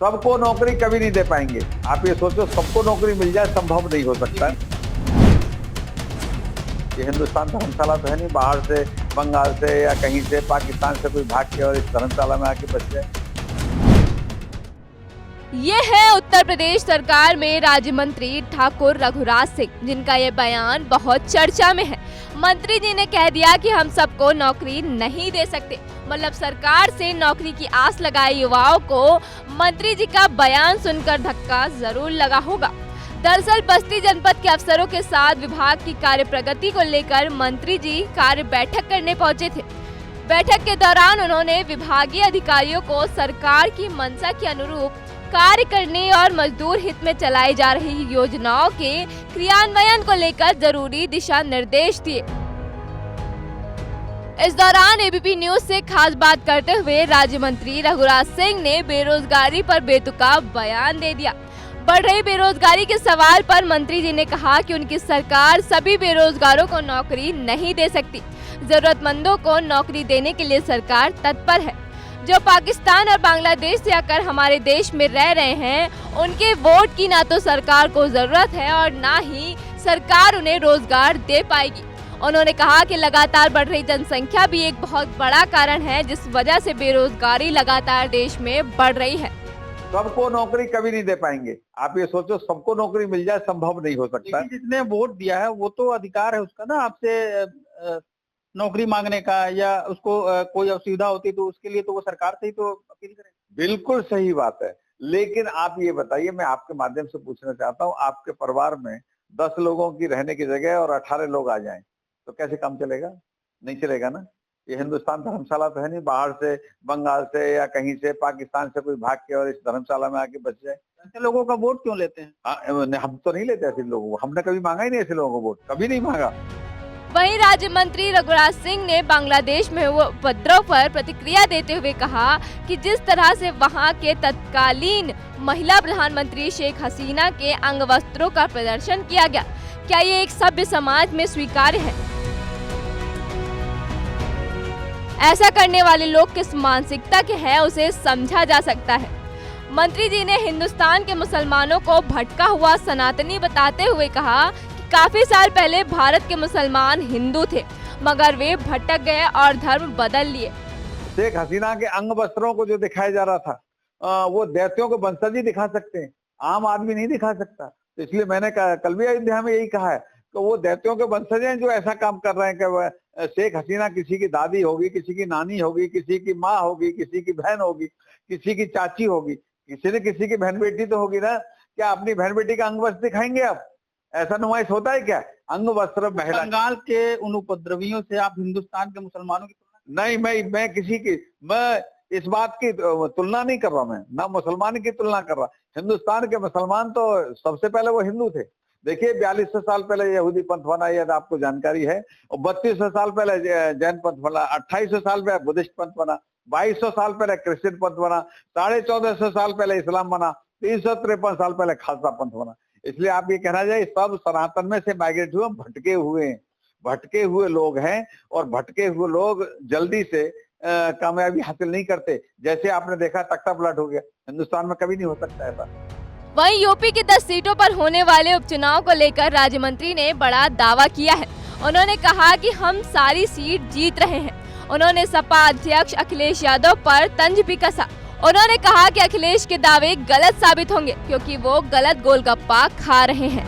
सबको नौकरी कभी नहीं दे पाएंगे। आप ये सोचो सबको नौकरी मिल जाए, संभव नहीं हो सकता है। ये हिंदुस्तान धर्मशाला तो है नहीं, बाहर से बंगाल से या कहीं से पाकिस्तान से कोई भाग के और इस धर्मशाला में आके बच जाए। ये है उत्तर प्रदेश सरकार में राज्य मंत्री ठाकुर रघुराज सिंह, जिनका ये बयान बहुत चर्चा में है। मंत्री जी ने कह दिया कि हम सबको नौकरी नहीं दे सकते। मतलब सरकार से नौकरी की आस लगाए युवाओं को मंत्री जी का बयान सुनकर धक्का जरूर लगा होगा। दरअसल बस्ती जनपद के अफसरों के साथ विभाग की कार्य प्रगति को लेकर मंत्री जी कार्य बैठक करने पहुंचे थे। बैठक के दौरान उन्होंने विभागीय अधिकारियों को सरकार की मंशा के अनुरूप कार्य करने और मजदूर हित में चलाई जा रही योजनाओं के क्रियान्वयन को लेकर जरूरी दिशा निर्देश दिए। इस दौरान एबीपी न्यूज से खास बात करते हुए राज्य मंत्री रघुराज सिंह ने बेरोजगारी पर बेतुका बयान दे दिया। बढ़ रही बेरोजगारी के सवाल पर मंत्री जी ने कहा कि उनकी सरकार सभी बेरोजगारों को नौकरी नहीं दे सकती। जरूरतमंदों को नौकरी देने के लिए सरकार तत्पर है। जो पाकिस्तान और बांग्लादेश से आकर हमारे देश में रह रहे हैं, उनके वोट की ना तो सरकार को जरूरत है और ना ही सरकार उन्हें रोजगार दे पाएगी। उन्होंने कहा कि लगातार बढ़ रही जनसंख्या भी एक बहुत बड़ा कारण है, जिस वजह से बेरोजगारी लगातार देश में बढ़ रही है। सबको नौकरी कभी नहीं दे पाएंगे। आप ये सोचो सबको नौकरी मिल जाए, संभव नहीं हो सकता। जिसने वोट दिया है वो तो अधिकार है उसका ना, आपसे नौकरी मांगने का, या उसको कोई असुविधा होती तो उसके लिए तो वो सरकार से ही तो अपील करें। बिल्कुल सही बात है, लेकिन आप ये बताइए, मैं आपके माध्यम से पूछना चाहता हूँ, आपके परिवार में 10 लोगों की रहने की जगह और 18 लोग आ जाएं तो कैसे काम चलेगा? नहीं चलेगा ना। ये हिंदुस्तान धर्मशाला तो है नहीं, बाहर से बंगाल से या कहीं से पाकिस्तान से कोई भाग के और इस धर्मशाला में आके बच जाए। ऐसे लोगों का वोट क्यों लेते हैं? हम तो नहीं लेते ऐसे लोगों को, हमने कभी मांगा ही नहीं ऐसे लोगों को वोट, कभी नहीं मांगा। वहीं राज्य मंत्री रघुराज सिंह ने बांग्लादेश में हुए उपद्रव पर प्रतिक्रिया देते हुए कहा कि जिस तरह से वहां के तत्कालीन महिला प्रधानमंत्री शेख हसीना के अंग वस्त्रों का प्रदर्शन किया गया, क्या ये एक सभ्य समाज में स्वीकार्य है? ऐसा करने वाले लोग किस मानसिकता के हैं, उसे समझा जा सकता है। मंत्री जी ने हिंदुस्तान के मुसलमानों को भटका हुआ सनातनी बताते हुए कहा कि काफी साल पहले भारत के मुसलमान हिंदू थे, मगर वे भटक गए और धर्म बदल लिए। शेख हसीना के अंग वस्त्रों को जो दिखाया जा रहा था, वो दैत्यों को वंशज ही दिखा सकते हैं, आम आदमी नहीं दिखा सकता। तो इसलिए मैंने कल भी अयोध्या में यही कहा है कि वो दैत्यों के वंशज हैं जो ऐसा काम कर रहे हैं कि शेख हसीना किसी की दादी होगी, किसी की नानी होगी, किसी की माँ होगी, किसी की बहन होगी, किसी की चाची होगी, किसी न किसी की बहन बेटी तो होगी ना। क्या अपनी बहन बेटी का अंग वस्त्र दिखाएंगे आप? ऐसा नुमाइश होता है क्या? अंग वस्त्र महिला। बंगाल के उन उपद्रवियों से आप हिंदुस्तान के मुसलमानों की तुलना नहीं, मैं इस बात की तुलना नहीं कर रहा, मैं ना मुसलमान की तुलना कर रहा। हिंदुस्तान के मुसलमान तो सबसे पहले वो हिंदू थे। देखिए 4200 साल पहले यहूदी पंथ बना, यदि आपको जानकारी है, और 3200 साल पहले जैन पंथ बना, 2800 साल पहले बुद्धिस्ट पंथ बना, 2200 साल पहले क्रिश्चियन पंथ बना, 1450 साल पहले इस्लाम बना, 353 साल पहले खालसा पंथ बना। इसलिए आप ये कहना चाहिए सब सनातन में से माइग्रेट हुए, भटके हुए लोग हैं, और भटके हुए लोग जल्दी से कामयाबी हासिल नहीं करते। जैसे आपने देखा तख्ता पलट हो गया, हिंदुस्तान में कभी नहीं हो सकता ऐसा। वहीं यूपी की 10 सीटों पर होने वाले उपचुनाव को लेकर राज्य मंत्री ने बड़ा दावा किया है। उन्होंने कहा कि हम सारी सीट जीत रहे हैं। उन्होंने सपा अध्यक्ष अखिलेश यादव पर तंज भी कसा। उन्होंने कहा कि अखिलेश के दावे गलत साबित होंगे क्योंकि वो गलत गोलगप्पा खा रहे हैं।